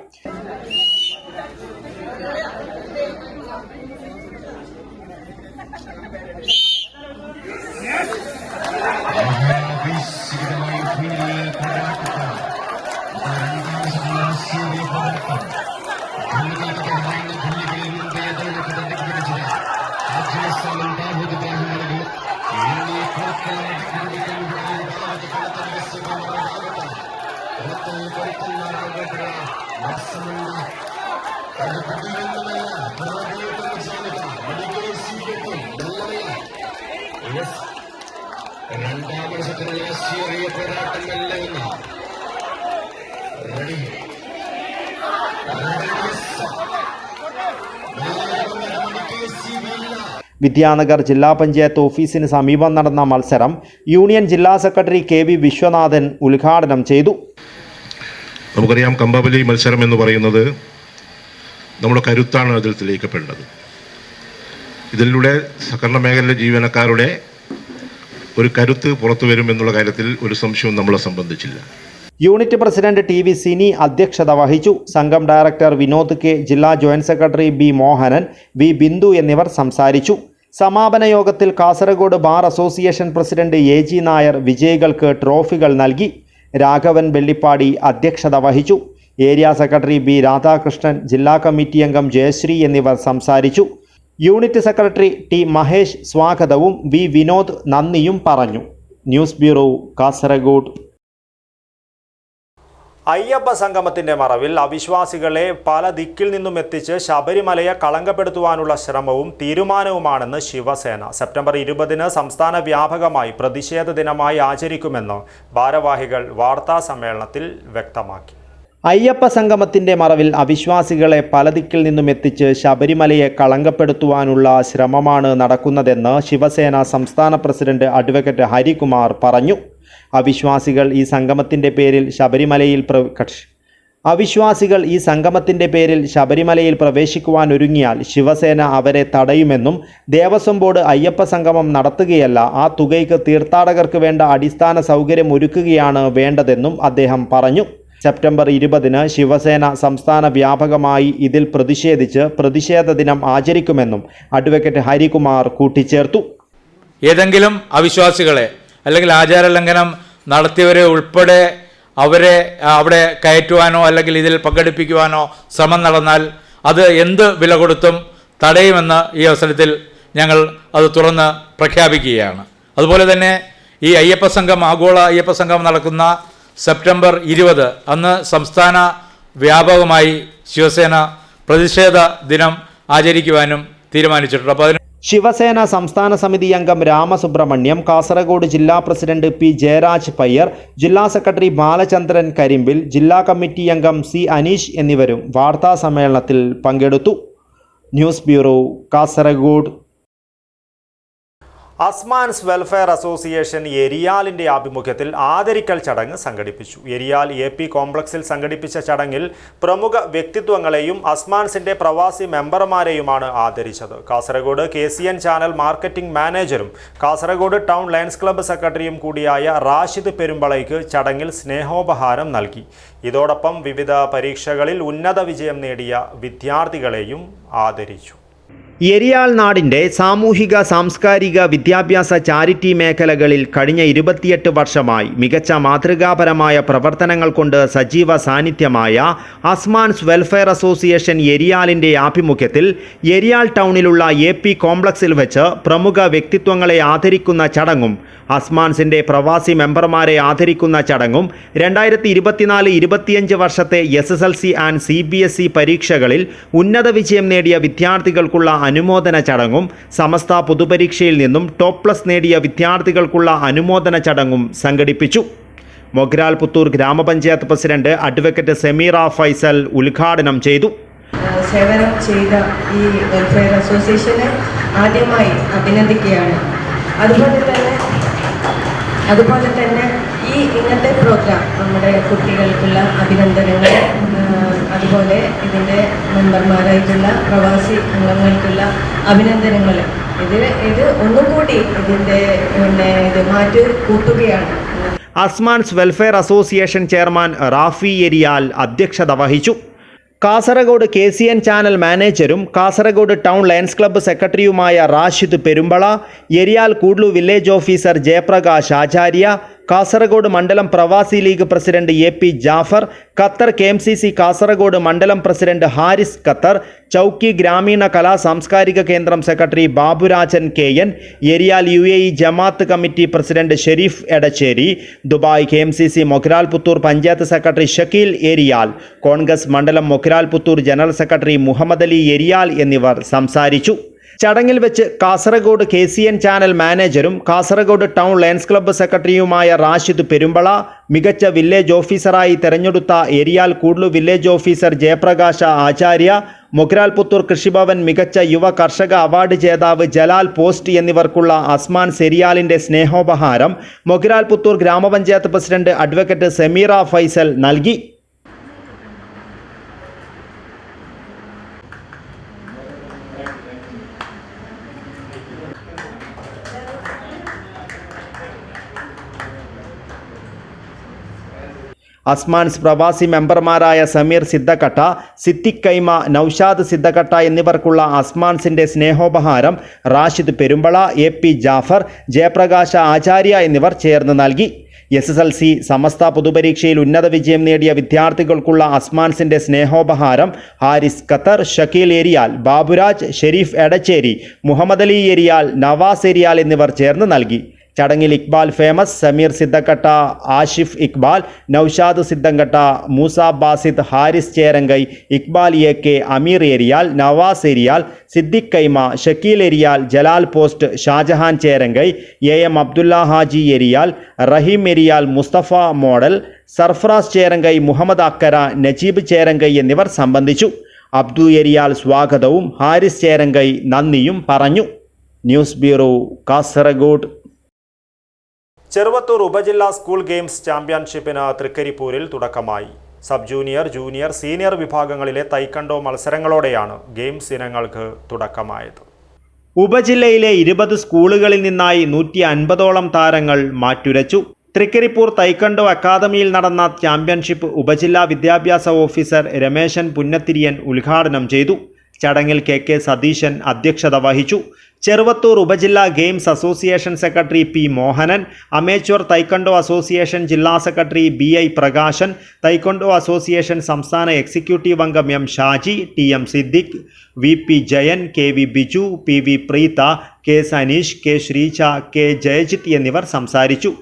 വിദ്യാനഗർ ജില്ലാ പഞ്ചായത്ത് ഓഫീസിന് സമീപം നടന്ന മത്സരം യൂണിയൻ ജില്ലാ സെക്രട്ടറി KV വിശ്വനാഥൻ ഉദ്ഘാടനം ചെയ്തു. നമുക്കറിയാം, കമ്പവലി മത്സരം എന്ന് പറയുന്നത് നമ്മുടെ കരുത്താണ് അതിൽ തെളിയിക്കപ്പെടേണ്ടത്. ഇതിലൂടെ സഹകരണ മേഖലയിലെ ജീവനക്കാരുടെ ഒരു കരുത്ത് പുറത്തു വരും എന്നുള്ള കാര്യത്തിൽ ഒരു സംശയവും നമ്മളെ സംബന്ധിച്ചില്ല. യൂണിറ്റ് പ്രസിഡന്റ് TV സിനി അധ്യക്ഷത വഹിച്ചു. സംഘം ഡയറക്ടർ വിനോദ് K, ജില്ലാ joint secretary B Mohanan, V Bindu എന്നിവർ സംസാരിച്ചു. സമാപന യോഗത്തിൽ Kasaragod bar association president AG Nair വിജയികൾക്ക് ട്രോഫികൾ നൽകി. രാഘവൻ വെള്ളിപ്പാടി അധ്യക്ഷത വഹിച്ചു. ഏരിയ സെക്രട്ടറി ബി രാധാകൃഷ്ണൻ, ജില്ലാ കമ്മിറ്റി അംഗം ജയശ്രീ എന്നിവർ സംസാരിച്ചു. യൂണിറ്റ് സെക്രട്ടറി ടി മഹേഷ് സ്വാഗതവും വി വിനോദ് നന്ദിയും പറഞ്ഞു. News bureau, Kasaragod. അയ്യപ്പ സംഗമത്തിന്റെ മറവിൽ അവിശ്വാസികളെ പല ദിക്കിൽ നിന്നും എത്തിച്ച് ശബരിമലയെ കളങ്കപ്പെടുത്തുവാനുള്ള ശ്രമവും തീരുമാനവുമാണെന്ന് ശിവസേന. സെപ്റ്റംബർ 20 സംസ്ഥാന വ്യാപകമായി പ്രതിഷേധ ദിനമായി ആചരിക്കുമെന്ന് ഭാരവാഹികൾ വാർത്താ സമ്മേളനത്തിൽ വ്യക്തമാക്കി. അയ്യപ്പ സംഗമത്തിന്റെ മറവിൽ അവിശ്വാസികളെ പല ദിക്കിൽ നിന്നും എത്തിച്ച് ശബരിമലയെ കളങ്കപ്പെടുത്തുവാനുള്ള ശ്രമമാണ് നടക്കുന്നതെന്ന് ശിവസേന സംസ്ഥാന പ്രസിഡന്റ് അഡ്വക്കേറ്റ് ഹരികുമാർ പറഞ്ഞു. അവിശ്വാസികൾ ഈ സംഗമത്തിന്റെ പേരിൽ ശബരിമലയിൽ പ്രവേശിക്കുവാൻ ഒരുങ്ങിയാൽ ശിവസേന അവരെ തടയുമെന്നും ദേവസ്വം ബോർഡ് അയ്യപ്പ സംഗമം നടത്തുകയല്ല, ആ തുകയ്ക്ക് തീർത്ഥാടകർക്ക് വേണ്ട അടിസ്ഥാന സൗകര്യം ഒരുക്കുകയാണ് വേണ്ടതെന്നും അദ്ദേഹം പറഞ്ഞു. സെപ്റ്റംബർ 20 ശിവസേന സംസ്ഥാന വ്യാപകമായി ഇതിൽ പ്രതിഷേധിച്ച് പ്രതിഷേധ ദിനം ആചരിക്കുമെന്നും അഡ്വക്കേറ്റ് ഹരികുമാർ കൂട്ടിച്ചേർത്തു. ഏതെങ്കിലും അവിശ്വാസികളെ അല്ലെങ്കിൽ ആചാരലംഘനം നടത്തിയവരെ ഉൾപ്പെടെ അവരെ അവിടെ കയറ്റുവാനോ അല്ലെങ്കിൽ ഇതിൽ പങ്കെടുപ്പിക്കുവാനോ ശ്രമം നടന്നാൽ അത് എന്ത് വില കൊടുത്തും തടയുമെന്ന് ഈ അവസരത്തിൽ ഞങ്ങൾ അത് തുറന്ന് പ്രഖ്യാപിക്കുകയാണ്. അതുപോലെ തന്നെ ഈ അയ്യപ്പ സംഘം, ആഗോള അയ്യപ്പ സംഘം നടക്കുന്ന സെപ്റ്റംബർ 20 അന്ന് സംസ്ഥാന വ്യാപകമായി ശിവസേന പ്രതിഷേധ ദിനം ആചരിക്കുവാനും തീരുമാനിച്ചിട്ടുണ്ട്. അപ്പോൾ ശിവസേന സംസ്ഥാന സമിതി അംഗം രാമസുബ്രഹ്മണ്യം, കാസർഗോഡ് ജില്ലാ പ്രസിഡന്റ് പി ജയരാജ് പയ്യർ, ജില്ലാ സെക്രട്ടറി ബാലചന്ദ്രൻ കരിമ്പിൽ, ജില്ലാ കമ്മിറ്റി അംഗം സി അനീഷ് എന്നിവരും വാർത്താ സമ്മേളനത്തിൽ പങ്കെടുത്തു. News bureau, Kasaragod. Asmans welfare association എരിയാലിൻ്റെ ആഭിമുഖ്യത്തിൽ ആദരിക്കൽ ചടങ്ങ് സംഘടിപ്പിച്ചു. എരിയാൽ AP കോംപ്ലക്സിൽ സംഘടിപ്പിച്ച ചടങ്ങിൽ പ്രമുഖ വ്യക്തിത്വങ്ങളെയും അസ്മാൻസിൻ്റെ പ്രവാസി മെമ്പർമാരെയുമാണ് ആദരിച്ചത്. കാസർഗോഡ് KCN ചാനൽ മാർക്കറ്റിംഗ് മാനേജരും കാസർഗോഡ് ടൗൺ ലയൺസ് ക്ലബ്ബ് സെക്രട്ടറിയും കൂടിയായ റാഷിദ് പെരുമ്പളയ്ക്ക് ചടങ്ങിൽ സ്നേഹോപഹാരം നൽകി. ഇതോടൊപ്പം വിവിധ പരീക്ഷകളിൽ ഉന്നത വിജയം നേടിയ വിദ്യാർത്ഥികളെയും ആദരിച്ചു. എരിയാൽ നാടിൻ്റെ സാമൂഹിക, സാംസ്കാരിക, വിദ്യാഭ്യാസ, ചാരിറ്റി മേഖലകളിൽ കഴിഞ്ഞ 28 വർഷമായി മികച്ച മാതൃകാപരമായ പ്രവർത്തനങ്ങൾ കൊണ്ട് സജീവ സാന്നിധ്യമായ അസ്മാൻസ് വെൽഫെയർ അസോസിയേഷൻ എരിയാലിൻ്റെ ആഭിമുഖ്യത്തിൽ എരിയാൽ ടൗണിലുള്ള AP കോംപ്ലക്സിൽ വെച്ച് പ്രമുഖ വ്യക്തിത്വങ്ങളെ ആദരിക്കുന്ന ചടങ്ങും അസ്മാൻസിൻ്റെ പ്രവാസി മെമ്പർമാരെ ആദരിക്കുന്ന ചടങ്ങും 2024-25 വർഷത്തെ SSLC ആൻഡ് CBSE പരീക്ഷകളിൽ ഉന്നത വിജയം നേടിയ വിദ്യാർത്ഥികൾക്കുള്ള അനുമോദന ചടങ്ങും സമസ്ത പൊതുപരീക്ഷയിൽ നിന്നും ++ നേടിയ വിദ്യാർത്ഥികൾക്കുള്ള അനുമോദന ചടങ്ങും സംഘടിപ്പിച്ചു. മൊഗ്രാൽ പുത്തൂർ ഗ്രാമപഞ്ചായത്ത് പ്രസിഡന്റ് അഡ്വക്കേറ്റ് സെമീറ ഫൈസൽ ഉദ്ഘാടനം ചെയ്തു. സേവനം ചെയ്ത ഈ വെൽഫെയർ അസോസിയേഷനെ ആദ്യമായി അഭിനന്ദിക്കുകയാണ്. അതുപോലെ തന്നെ ഈ ഇന്നത്തെ പ്രോഗ്രാം നമ്മുടെ കുട്ടികൾക്കുള്ള അഭിനന്ദനങ്ങൾ, അതുപോലെ ഇതിൻ്റെ മെമ്പർമാരായിട്ടുള്ള പ്രവാസി അംഗങ്ങൾക്കുള്ള അഭിനന്ദനങ്ങൾ, ഇത് ഒന്നും കൂടി ഇതിൻ്റെ ഇത് മാറ്റി കൂട്ടുകയാണ്. Asmans welfare association chairman Rafi Eriyal അധ്യക്ഷത വഹിച്ചു. കാസർഗോഡ് KCN ചാനൽ മാനേജരും കാസർഗോഡ് ടൗൺ ലയൺസ് ക്ലബ്ബ് സെക്രട്ടറിയുമായ റാഷിദ് പെരുമ്പള, എരിയാൽ കൂഡ്ലു വില്ലേജ് ഓഫീസർ ജയപ്രകാശ് ആചാര്യ, കാസർഗോഡ് മണ്ഡലം പ്രവാസി league president AP Jafar, Qatar KMCC Kasaragod മണ്ഡലം പ്രസിഡന്റ് ഹാരിസ് ഖത്തർ, ചൗക്കി ഗ്രാമീണ കലാ സാംസ്കാരിക കേന്ദ്രം secretary Baburajan KN, Eriyal UAE Jamaat committee president Sharif Edachery, Dubai KMCC Mogral Puthur panchayat secretary Shakeel Eriyal, Congress മണ്ഡലം മൊഗ്രാൽ പുത്തൂർ ജനറൽ സെക്രട്ടറി മുഹമ്മദ് അലി എരിയാൽ എന്നിവർ സംസാരിച്ചു. ചടങ്ങിൽ വെച്ച് കാസർഗോഡ് KCN ചാനൽ മാനേജരും കാസർഗോഡ് ടൗൺ ലയൺസ് ക്ലബ്ബ് സെക്രട്ടറിയുമായ റാഷിദ് പെരുമ്പള, മികച്ച വില്ലേജ് ഓഫീസറായി തെരഞ്ഞെടുത്ത എരിയാൽ കൂഡ്ലു വില്ലേജ് ഓഫീസർ ജയപ്രകാശ ആചാര്യ, മൊഗ്രാൽ പുത്തൂർ കൃഷിഭവൻ മികച്ച യുവ കർഷക അവാർഡ് ജേതാവ് ജലാൽ പോസ്റ്റ് എന്നിവർക്കുള്ള അസ്മാൻസ് എരിയാലിൻ്റെ സ്നേഹോപഹാരം മൊഗ്രാൽ പുത്തൂർ ഗ്രാമപഞ്ചായത്ത് പ്രസിഡന്റ് അഡ്വക്കേറ്റ് സെമീറ ഫൈസൽ നൽകി. അസ്മാൻസ് പ്രവാസി മെമ്പർമാരായ സമീർ സിദ്ദക്കട്ട, സിദ്ദിഖ് കൈമ, നൌഷാദ് സിദ്ദക്കട്ട എന്നിവർക്കുള്ള അസ്മാൻസിൻ്റെ സ്നേഹോപഹാരം റാഷിദ് പെരുമ്പള, AP ജാഫർ, ജയപ്രകാശ ആചാര്യ എന്നിവർ ചേർന്ന് നൽകി. SSLC സമസ്ത പൊതുപരീക്ഷയിൽ ഉന്നത വിജയം നേടിയ വിദ്യാർത്ഥികൾക്കുള്ള അസ്മാൻസിന്റെ സ്നേഹോപഹാരം ഹാരിസ് ഖത്തർ, ഷക്കീൽ ഏരിയാൽ, ബാബുരാജ്, ഷെരീഫ് എടച്ചേരി, മുഹമ്മദ് അലി ഏരിയാൽ, നവാസ് ഏരിയാൽ എന്നിവർ ചേർന്ന് നൽകി. ചടങ്ങിൽ Iqbal Famous, Sameer Siddhakatta, Ashif Iqbal, Naushad Siddhankatta, Moosa Basid, Haris Cherangai, Iqbal AK, Ameer Eriyal, Navas Eriyal, Siddique Kaima, Shakeel Eriyal, Jalal Post, Shajahan Cherangai, AM Abdulla Haji Eriyal, Raheem Eriyal, Mustafa Model, Sarfaraz Cherangai, Muhammad Akkara, Najeeb Cherangai എന്നിവർ സംബന്ധിച്ചു. അബ്ദു ഏരിയാൽ സ്വാഗതവും ഹാരിസ് ചേരങ്കൈ നന്ദിയും പറഞ്ഞു. News bureau, Kasaragod. ചെറുവത്തൂർ ഉപജില്ലാ സ്കൂൾ ഗെയിംസ് ചാമ്പ്യൻഷിപ്പിന് തൃക്കരിപ്പൂരിൽ തുടക്കമായി. സബ് ജൂനിയർ, ജൂനിയർ, സീനിയർ വിഭാഗങ്ങളിലെ തൈക്കണ്ടോ മത്സരങ്ങളോടെയാണ് ഗെയിംസ് ഇനങ്ങൾക്ക് തുടക്കമായത്. ഉപജില്ലയിലെ 20 സ്കൂളുകളിൽ നിന്നായി 150ഓളം താരങ്ങൾ മാറ്റുരച്ചു. തൃക്കരിപ്പൂർ തൈക്കണ്ടോ അക്കാദമിയിൽ നടന്ന ചാമ്പ്യൻഷിപ്പ് ഉപജില്ലാ വിദ്യാഭ്യാസ ഓഫീസർ രമേശൻ പുന്നത്തിരിയൻ ഉദ്ഘാടനം ചെയ്തു. ചടങ്ങിൽ KK സതീശൻ അധ്യക്ഷത വഹിച്ചു. ചെറുവത്തൂർ ഉപജില്ലാ games association secretary P Mohanan, amateur taekwondo association ജില്ലാ secretary BI Prakashan, taekwondo association സംസ്ഥാന എക്സിക്യൂട്ടീവ് അംഗം M Shaji, TM Siddique, VP Jayan, KV Biju, PV Preetha, K Saneesh, K Sreeja, K Jayajith എന്നിവർ സംസാരിച്ചു.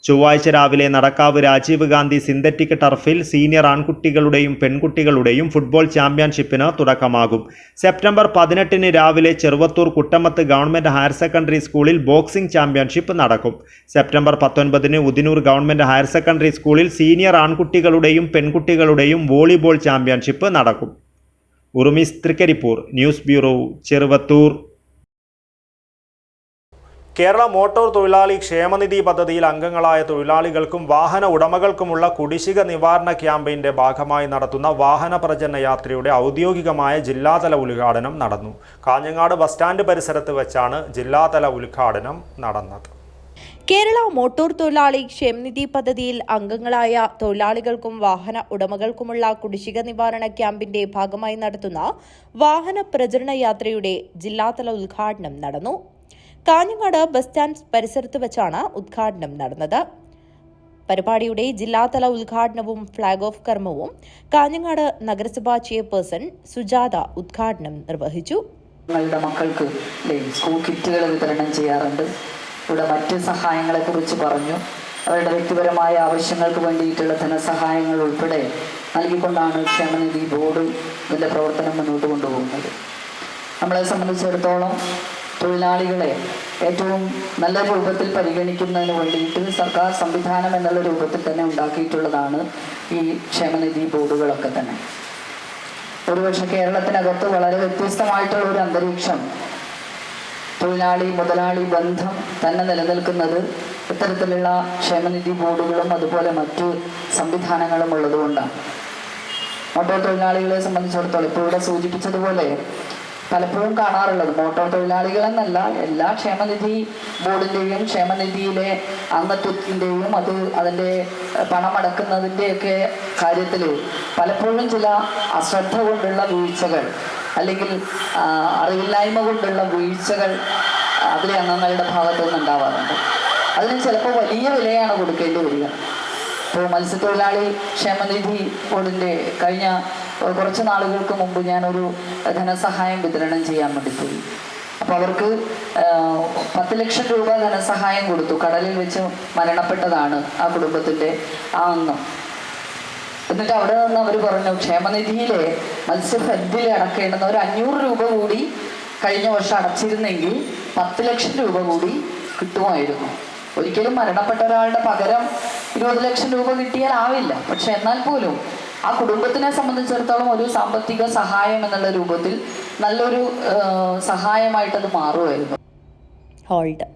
ചൊവ്വാഴ്ച രാവിലെ നടക്കാവ് രാജീവ് ഗാന്ധി സിന്തറ്റിക് ടർഫിൽ സീനിയർ ആൺകുട്ടികളുടെയും പെൺകുട്ടികളുടെയും ഫുട്ബോൾ ചാമ്പ്യൻഷിപ്പിന് തുടക്കമാകും. സെപ്റ്റംബർ 18 രാവിലെ Cheruvathur Kuttamath government higher secondary സ്കൂളിൽ ബോക്സിംഗ് ചാമ്പ്യൻഷിപ്പ് നടക്കും. September 19 Udinur government higher secondary സ്കൂളിൽ സീനിയർ ആൺകുട്ടികളുടെയും പെൺകുട്ടികളുടെയും വോളിബോൾ ചാമ്പ്യൻഷിപ്പ് നടക്കും. Urumees, Trikaripur. News bureau, Cheruvathur. Kerala motor തൊഴിലാളി ക്ഷേമനിധി പദ്ധതിയിൽ അംഗങ്ങളായ തൊഴിലാളികൾക്കും വാഹന ഉടമകൾക്കുമുള്ള കുടിശ്ശിക നിവാരണ ക്യാമ്പയിൻ്റെ ഭാഗമായി നടത്തുന്ന വാഹന പ്രചരണ യാത്രയുടെ ഔദ്യോഗികമായ ജില്ലാതല ഉദ്ഘാടനം നടന്നു. കാഞ്ഞങ്ങാട് ബസ് സ്റ്റാൻഡ് പരിസരത്ത് വെച്ചാണ് ജില്ലാതല ഉദ്ഘാടനം നടന്നത്. കേരള മോട്ടോർ തൊഴിലാളി ക്ഷേമനിധി പദ്ധതിയിൽ അംഗങ്ങളായ തൊഴിലാളികൾക്കും വാഹന ഉടമകൾക്കുമുള്ള കുടിശ്ശിക നിവാരണ ക്യാമ്പിന്റെ ഭാഗമായി നടത്തുന്ന വാഹന പ്രചരണ യാത്രയുടെ ജില്ലാതല ഉദ്ഘാടനം നടന്നു. കാഞ്ഞങ്ങാട് ബസ് സ്റ്റാൻഡ് പരിസരത്ത് വെച്ചാണ് ഉദ്ഘാടനം നടന്നത്. പരിപാടിയുടെ ജില്ലാതല ഉദ്ഘാടനവും ഫ്ളാഗ് ഓഫ് കർമ്മവും കാഞ്ഞങ്ങാട് നഗരസഭാ ചെയർപേഴ്സൺ സുജാത ഉദ്ഘാടനം നിർവഹിച്ചു. ഞങ്ങളുടെ മക്കൾക്ക് സ്കൂൾ കിറ്റുകൾ വിതരണം ചെയ്യാറുണ്ട്. ഇവിടെ മറ്റ് സഹായങ്ങളെക്കുറിച്ച് പറഞ്ഞു. അവരുടെ വ്യക്തിപരമായ ആവശ്യങ്ങൾക്ക് വേണ്ടിയിട്ടുള്ള ധനസഹായങ്ങൾ ഉൾപ്പെടെ നൽകിക്കൊണ്ടാണ് ക്ഷേമനിധി ബോർഡ് ഇതിൻ്റെ പ്രവർത്തനം മുന്നോട്ട് കൊണ്ടുപോകുന്നത്. നമ്മളെ സംബന്ധിച്ചിടത്തോളം തൊഴിലാളികളെ ഏറ്റവും നല്ല രൂപത്തിൽ പരിഗണിക്കുന്നതിന് വേണ്ടിയിട്ട് സർക്കാർ സംവിധാനം എന്നുള്ള രൂപത്തിൽ തന്നെ ഉണ്ടാക്കിയിട്ടുള്ളതാണ് ഈ ക്ഷേമനിധി ബോർഡുകളൊക്കെ തന്നെ. ഒരുപക്ഷെ കേരളത്തിനകത്ത് വളരെ വ്യത്യസ്തമായിട്ടുള്ള ഒരു അന്തരീക്ഷം തൊഴിലാളി മുതലാളി ബന്ധം തന്നെ നിലനിൽക്കുന്നത് ഇത്തരത്തിലുള്ള ക്ഷേമനിധി ബോർഡുകളും അതുപോലെ മറ്റു സംവിധാനങ്ങളും ഉള്ളതുകൊണ്ടാണ്. മോട്ടോർ തൊഴിലാളികളെ സംബന്ധിച്ചിടത്തോളം ഇപ്പോൾ ഇവിടെ സൂചിപ്പിച്ചതുപോലെ പലപ്പോഴും കാണാറുള്ളത് മോട്ടോർ തൊഴിലാളികളെന്നല്ല, എല്ലാ ക്ഷേമനിധി ബോർഡിൻ്റെയും ക്ഷേമനിധിയിലെ അംഗത്വത്തിൻ്റെയും അതിൻ്റെ പണമടക്കുന്നതിൻ്റെയൊക്കെ കാര്യത്തിൽ പലപ്പോഴും ചില അശ്രദ്ധ കൊണ്ടുള്ള വീഴ്ചകൾ അല്ലെങ്കിൽ അറിവില്ലായ്മ കൊണ്ടുള്ള വീഴ്ചകൾ അതിലെ അംഗങ്ങളുടെ ഭാഗത്തു നിന്നുണ്ടാവാറുണ്ട്. അതിന് ചിലപ്പോൾ വലിയ വിലയാണ് കൊടുക്കേണ്ടി വരിക. ഇപ്പോൾ മത്സ്യത്തൊഴിലാളി ക്ഷേമനിധി ബോർഡിൻ്റെ കഴിഞ്ഞ കുറച്ച് നാളുകൾക്ക് മുമ്പ് ഞാനൊരു ധനസഹായം വിതരണം ചെയ്യാൻ വേണ്ടി പോയി. അപ്പോൾ അവർക്ക് 10 ലക്ഷം രൂപ ധനസഹായം കൊടുത്തു. കടലിൽ വെച്ച് മരണപ്പെട്ടതാണ് ആ കുടുംബത്തിൻ്റെ ആ അംഗം. എന്നിട്ട് അവിടെ നിന്ന് അവർ പറഞ്ഞു ക്ഷേമനിധിയിലെ മത്സ്യഫെഡിൽ അടക്കേണ്ടുന്ന ഒരു 500 രൂപ കൂടി കഴിഞ്ഞ വർഷം അടച്ചിരുന്നെങ്കിൽ 10 ലക്ഷം രൂപ കൂടി കിട്ടുമായിരുന്നു. ഒരിക്കലും മരണപ്പെട്ട ഒരാളുടെ പകരം 20 ലക്ഷം രൂപ കിട്ടിയാൽ ആവില്ല. പക്ഷെ എന്നാൽ പോലും ആ കുടുംബത്തിനെ സംബന്ധിച്ചിടത്തോളം ഒരു സാമ്പത്തിക സഹായം എന്നുള്ള രൂപത്തിൽ നല്ലൊരു സഹായമായിട്ടത് മാറുമായിരുന്നു. ഹോൾഡ്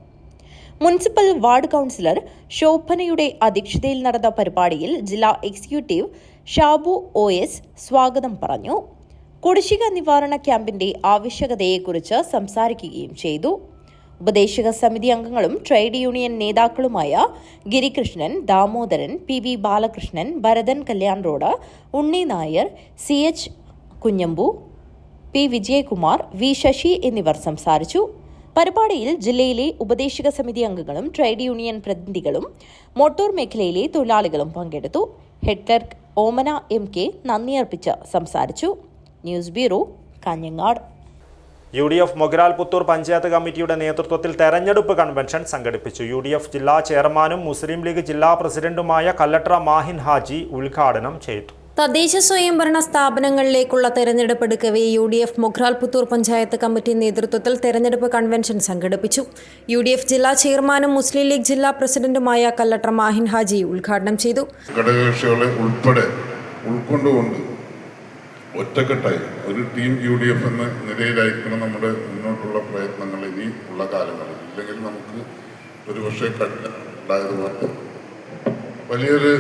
മുനിസിപ്പൽ വാർഡ് കൗൺസിലർ ശോഭനയുടെ അധ്യക്ഷതയിൽ നടന്ന പരിപാടിയിൽ ജില്ലാ എക്സിക്യൂട്ടീവ് ഷാബു OS സ്വാഗതം പറഞ്ഞു. കുടിശ്ശിക നിവാരണ ക്യാമ്പിന്റെ ആവശ്യകതയെക്കുറിച്ച് സംസാരിക്കുകയും ചെയ്തു. ഉപദേശക സമിതി അംഗങ്ങളും ട്രേഡ് യൂണിയൻ നേതാക്കളുമായ Girikrishnan, Damodaran, PV Balakrishnan, Bharathan Kalyan road, Unni Nair, CH Kunhambu, P Vijayakumar, V Sasi എന്നിവർ സംസാരിച്ചു. പരിപാടിയിൽ ജില്ലയിലെ ഉപദേശക സമിതി അംഗങ്ങളും ട്രേഡ് യൂണിയൻ പ്രതിനിധികളും മോട്ടോർ മേഖലയിലെ തൊഴിലാളികളും പങ്കെടുത്തു. ഹെഡ് ക്ലർക്ക് ഓമന MK നന്ദി അർപ്പിച്ച് സംസാരിച്ചു. News bureau, Kanhangad. UDF Mogral Puthur panchayat കമ്മിറ്റിയുടെ നേതൃത്വത്തിൽ തെരഞ്ഞെടുപ്പ് കൺവെൻഷൻ സംഘടിപ്പിച്ചു. UDF ജില്ലാ ചെയർമാനും മുസ്ലിം ലീഗ് ജില്ലാ പ്രസിഡന്റുമായ കല്ലട്ര മാഹിൻ ഹാജി ഉദ്ഘാടനം ചെയ്തു. തദ്ദേശ സ്വയംഭരണ സ്ഥാപനങ്ങളിലേക്കുള്ള തെരഞ്ഞെടുപ്പ് എടുക്കവേ UDF മൊഗ്രാൽ പുത്തൂർ പഞ്ചായത്ത് കമ്മിറ്റി നേതൃത്വത്തിൽ തെരഞ്ഞെടുപ്പ് കൺവെൻഷൻ സംഘടിപ്പിച്ചു. UDF ജില്ലാ ചെയർമാനും മുസ്ലിം ലീഗ് ജില്ലാ പ്രസിഡന്റുമായ കല്ലട്ര മാഹിൻ ഹാജി ഉദ്ഘാടനം ചെയ്തു. ഘടകകക്ഷികളെ ഉൾപ്പെടെ ഉൾക്കൊണ്ടുകൊണ്ട് ഒറ്റക്കെട്ടായി ഒരു ടീം UDF എന്ന നിലയിലായിരിക്കണം നമ്മുടെ മുന്നോട്ടുള്ള പ്രയത്നങ്ങൾ ഇനി ഉള്ള കാലങ്ങളിൽ. ഇല്ലെങ്കിൽ നമുക്ക് ഒരുപക്ഷെ ഉണ്ടായതുപോലെ വലിയൊരു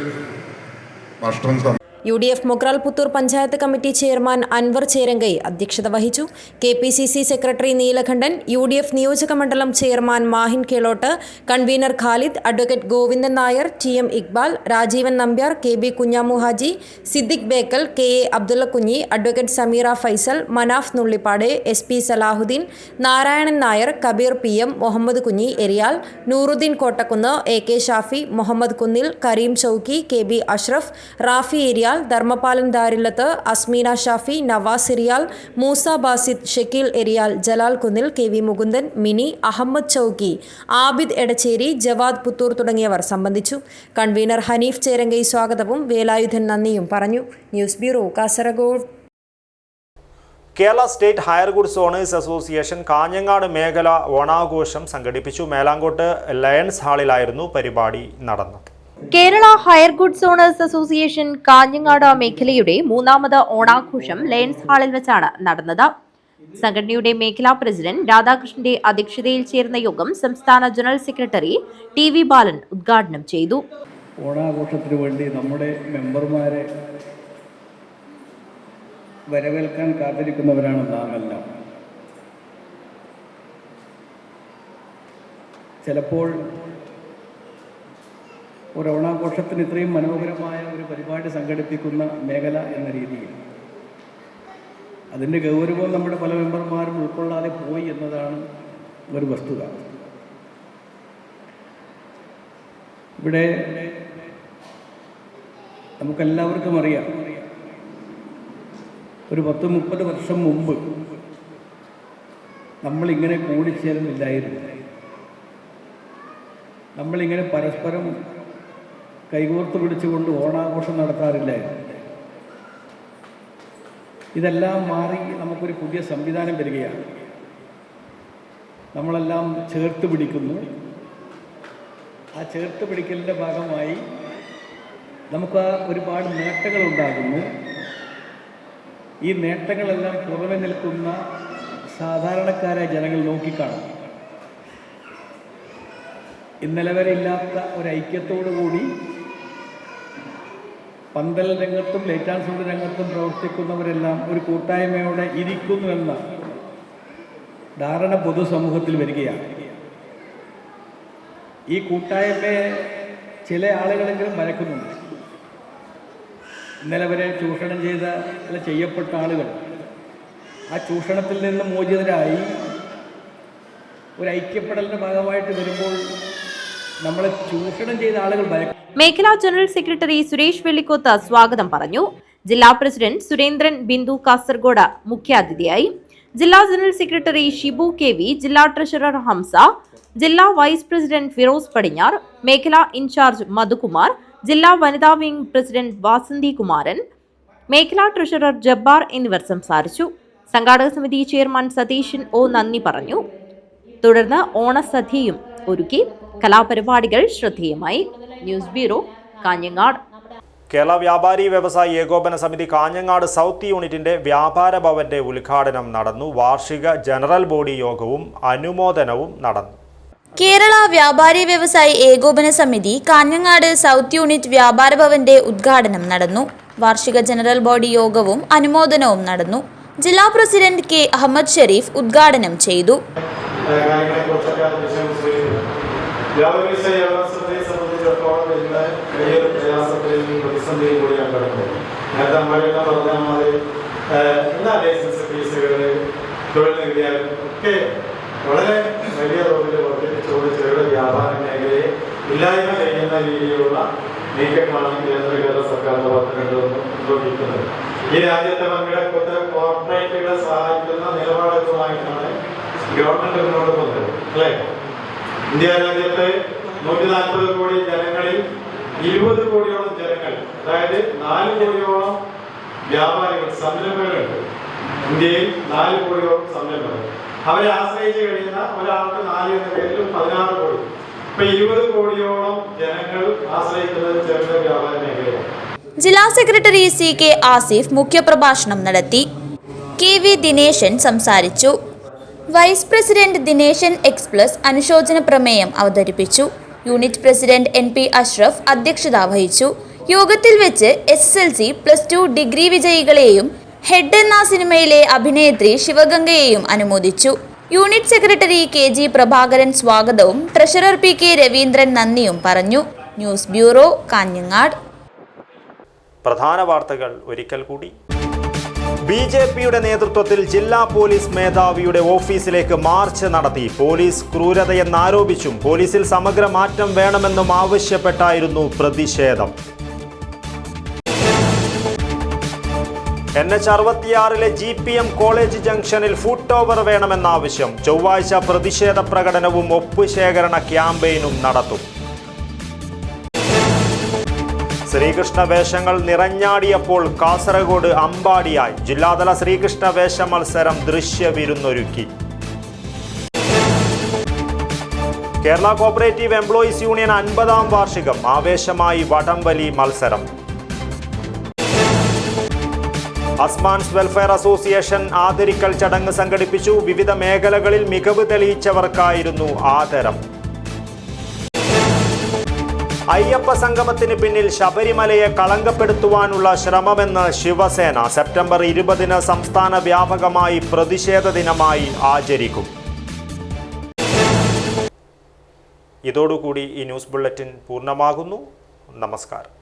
നഷ്ടം. UDF Mogral Puthur panchayat committee chairman Anwar Cherangai അധ്യക്ഷത വഹിച്ചു. KPCC സെക്രട്ടറി നീലകണ്ഠൻ, UDF നിയോജക മണ്ഡലം chairman Mahin Kelott, convener Khalid, advocate Govindan Nair, TM Iqbal, Rajeevan Nambiar, KB Kunhamu Haji, Siddique Bekal, KA Abdulla Kunhi, advocate Sameera Faisal, Manaf Nullippady, SP Salahuddin, Narayanan Nair, Kabeer PM, Muhammad Kunhi Eriyal, Nooruddeen Kottakkunnu, AK Shafi, Muhammad കുന്നിൽ, കരീം ചൌക്കി, KB അഷ്റഫ്, റാഫി എരിയാൽ, ധർമ്മപാലൻ ദാരില്ലത്ത്, അസ്മീന ഷാഫി, നവാസ് എരിയാൽ, മൂസ ബാസിദ്, ഷക്കീൽ എരിയാൽ, ജലാൽ കുന്നിൽ, KV മുകുന്ദൻ, മിനി, അഹമ്മദ് ചൌക്കി, ആബിദ് എടച്ചേരി, ജവാദ് പുത്തൂർ തുടങ്ങിയവർ സംബന്ധിച്ചു. കൺവീനർ ഹനീഫ് ചേരങ്കൈ സ്വാഗതവും വേലായുധൻ നന്ദിയും പറഞ്ഞു. News bureau, Kasaragod. Kerala state hire goods owners association Kanhangad മേഖല ഓണാഘോഷം സംഘടിപ്പിച്ചു. മേലാങ്കോട്ട് ലയൺസ് ഹാളിലായിരുന്നു പരിപാടി നടന്നത്. Kerala hire goods owners association Kanhangad മേഖലയുടെ 3ാമത് ഓണാഘോഷം ലയൺസ് ഹാളിൽ വെച്ചാണ് നടന്നത്. സംഘടനയുടെ മേഖലാ പ്രസിഡന്റ് രാധാകൃഷ്ണന്റെ അധ്യക്ഷതയിൽ ചേർന്ന യോഗം സംസ്ഥാന ജനറൽ സെക്രട്ടറി TV ബാലൻ ഉദ്ഘാടനം ചെയ്തു. ഓണാഘോഷത്തിനു വേണ്ടി നമ്മുടെ മെമ്പർമാരെ വരവേൽക്കാൻ കാത്തിരിക്കുന്നവരാണ് നാം എല്ലാം. ചിലപ്പോൾ ഒരു ഓണാഘോഷത്തിന് ഇത്രയും മനോഹരമായ ഒരു പരിപാടി സംഘടിപ്പിക്കുന്ന മേഖല എന്ന രീതിയിൽ അതിൻ്റെ ഗൗരവം നമ്മുടെ പല മെമ്പർമാരും ഉൾക്കൊള്ളാതെ പോയി എന്നതാണ് ഒരു വസ്തുത. ഇവിടെ നമുക്കെല്ലാവർക്കും അറിയാം, ഒരു 10-30 വർഷം മുമ്പ് നമ്മളിങ്ങനെ കൂടിച്ചേരുന്നില്ലായിരുന്നു. നമ്മളിങ്ങനെ പരസ്പരം കൈകോർത്ത് പിടിച്ചുകൊണ്ട് ഓണാഘോഷം നടത്താറില്ലായിരുന്നു. ഇതെല്ലാം മാറി നമുക്കൊരു പുതിയ സംവിധാനം വരികയാണ്. നമ്മളെല്ലാം ചേർത്ത് പിടിക്കുന്നു. ആ ചേർത്ത് പിടിക്കലിൻ്റെ ഭാഗമായി നമുക്ക് ഒരുപാട് നേട്ടങ്ങളുണ്ടാകുന്നു. ഈ നേട്ടങ്ങളെല്ലാം പുറമെ നിൽക്കുന്ന സാധാരണക്കാരായ ജനങ്ങൾ നോക്കിക്കാണും. ഇന്നലെ വരെ ഇല്ലാത്ത ഒരു ഐക്യത്തോടു കൂടി പന്തൽ രംഗത്തും ലൈറ്റ് ആൻഡ് സൗണ്ട് രംഗത്തും പ്രവർത്തിക്കുന്നവരെല്ലാം ഒരു കൂട്ടായ്മയോടെ ഇരിക്കുന്നുവെന്ന ധാരണ പൊതുസമൂഹത്തിൽ വരികയാണ്. ഈ കൂട്ടായ്മയെ ചില ആളുകളെങ്കിലും ഭയക്കുന്നുണ്ട്. ഇന്നലെ വരെ ചൂഷണം ചെയ്യപ്പെട്ട ആളുകൾ ആ ചൂഷണത്തിൽ നിന്ന് മോചിതരായി ഒരു ഐക്യപ്പെടലിൻ്റെ ഭാഗമായിട്ട് വരുമ്പോൾ നമ്മളെ ചൂഷണം ചെയ്ത ആളുകൾ ഭയക്കും. മേഖലാ ജനറൽ സെക്രട്ടറി സുരേഷ് വെള്ളിക്കോത്ത് സ്വാഗതം പറഞ്ഞു. ജില്ലാ പ്രസിഡന്റ് സുരേന്ദ്രൻ ബിന്ദു കാസർഗോഡ് മുഖ്യാതിഥിയായി. ജില്ലാ ജനറൽ സെക്രട്ടറി ഷിബു KV, ജില്ലാ ട്രഷറർ ഹംസ, ജില്ലാ വൈസ് പ്രസിഡന്റ് ഫിറോസ് പടിഞ്ഞാർ, മേഖലാ ഇൻചാർജ് മധുകുമാർ, ജില്ലാ വനിതാ വിംഗ് പ്രസിഡന്റ് വാസന്തി കുമാരൻ, മേഖലാ ട്രഷറർ ജബ്ബാർ എന്നിവർ സംസാരിച്ചു. സംഘാടക സമിതി ചെയർമാൻ സതീശൻ O നന്ദി പറഞ്ഞു. തുടർന്ന് ഓണസദ്യയും ഒരുക്കി. കലാപരിപാടികൾ ശ്രദ്ധേയമായി. News bureau, Kanhangad. കേരള വ്യാപാരി വ്യവസായി ഏകോപന സമിതി കാഞ്ഞങ്ങാട് സൗത്ത് യൂണിറ്റിന്റെ വ്യാപാര ഭവന്റെ ഉദ്ഘാടനം നടന്നു. വാർഷിക ജനറൽ ബോഡി യോഗവും അനുമോദനവും നടന്നു. കേരള വ്യാപാരി വ്യവസായി ഏകോപന സമിതി കാഞ്ഞങ്ങാട് സൗത്ത് യൂണിറ്റ് വ്യാപാര ഭവന്റെ ഉദ്ഘാടനം നടന്നു. വാർഷിക ജനറൽ ബോഡി യോഗവും അനുമോദനവും നടന്നു. ജില്ലാ പ്രസിഡന്റ് K അഹമ്മദ് ഷെരീഫ് ഉദ്ഘാടനം ചെയ്തു. വളരെ രീതിയിലുള്ള നീക്കങ്ങളാണ് കേന്ദ്ര സർക്കാരിന്റെ ഭാഗത്തുനിന്ന് ഉപയോഗിക്കുന്നത്. ഈ രാജ്യത്തെ വൻകിട കോർപ്പറേറ്റുകളെ സഹായിക്കുന്ന നിലപാടുകളുമായിട്ടാണ് ഗവൺമെന്റ് മുന്നോട്ട് പോകുന്നത് അല്ലേ? ഇന്ത്യ രാജ്യത്തെ 140 കോടി ജനങ്ങളിൽ 20 കോടിയോളം ജനങ്ങൾ, അതായത് 4 കോടിയോളം വ്യാപാരികൾ, സംരംഭകരുണ്ട്. ഇന്ത്യയിൽ 4 കോടിയോളം സംരംഭകർ. അവരെ ആശ്രയിച്ച് കഴിയുന്ന ഒരാൾക്ക് 4 എന്ന പേരിൽ 16 കോടി. ഇപ്പൊ 20 കോടിയോളം ജനങ്ങൾ ആശ്രയിക്കുന്നത് ചെറുകിട വ്യാപാര മേഖലയാണ്. ജില്ലാ സെക്രട്ടറി CK ആസിഫ് മുഖ്യപ്രഭാഷണം നടത്തി. KV ദിനേശൻ സംസാരിച്ചു. വൈസ് പ്രസിഡന്റ് ദിനേശൻ എക്സ്പ്ലസ് അനുശോചന പ്രമേയം അവതരിപ്പിച്ചു. യൂണിറ്റ് പ്രസിഡന്റ് NP അഷ്റഫ് അധ്യക്ഷത വഹിച്ചു. യോഗത്തിൽ വെച്ച് SSLC, +2 ഡിഗ്രി വിജയികളെയും ഹെഡ് എന്ന സിനിമയിലെ അഭിനേത്രി ശിവഗംഗയെയും അനുമോദിച്ചു. യൂണിറ്റ് സെക്രട്ടറി KG പ്രഭാകരൻ സ്വാഗതവും ട്രഷറർ PK രവീന്ദ്രൻ നന്ദിയും പറഞ്ഞു. News bureau, Kanhangad. പ്രധാന വാർത്തകൾ ഒരിക്കൽ കൂടി. BJPയുടെ നേതൃത്വത്തിൽ ജില്ലാ പോലീസ് മേധാവിയുടെ ഓഫീസിലേക്ക് മാർച്ച് നടത്തി. പോലീസ് ക്രൂരതയെന്നാരോപിച്ചും പോലീസിൽ സമഗ്ര മാറ്റം വേണമെന്നും ആവശ്യപ്പെട്ടായിരുന്നു പ്രതിഷേധം. NH66 GPM കോളേജ് ജംഗ്ഷനിൽ ഫുട് ഓവർ വേണമെന്നാവശ്യം. ചൊവ്വാഴ്ച പ്രതിഷേധ പ്രകടനവും ഒപ്പുശേഖരണ ക്യാമ്പയിനും നടത്തും. ശ്രീകൃഷ്ണ വേഷങ്ങൾ നിറഞ്ഞാടിയപ്പോൾ കാസർഗോഡ് അമ്പാടിയായി. ജില്ലാതല ശ്രീകൃഷ്ണ വേഷ മത്സരം ദൃശ്യവിരുന്നൊരുക്കി. കേരള കോപ്പറേറ്റീവ് എംപ്ലോയീസ് യൂണിയൻ 50ാം വാർഷികം. ആവേശമായി വടംവലി മത്സരം. അസ്മാൻസ് വെൽഫെയർ അസോസിയേഷൻ ആദരിക്കൽ ചടങ്ങ് സംഘടിപ്പിച്ചു. വിവിധ മേഖലകളിൽ മികവ് തെളിയിച്ചവർക്കായിരുന്നു ആദരം. അയ്യപ്പ സംഗമത്തിന് പിന്നിൽ ശബരിമലയെ കളങ്കപ്പെടുത്തുവാനുള്ള ശ്രമമെന്ന് ശിവസേന. സെപ്റ്റംബർ 20 സംസ്ഥാന വ്യാപകമായി പ്രതിഷേധ ദിനമായി ആചരിക്കും. ഇതോടുകൂടി ഈ ന്യൂസ് ബുള്ളറ്റിൻ പൂർണ്ണമാകുന്നു. നമസ്കാരം.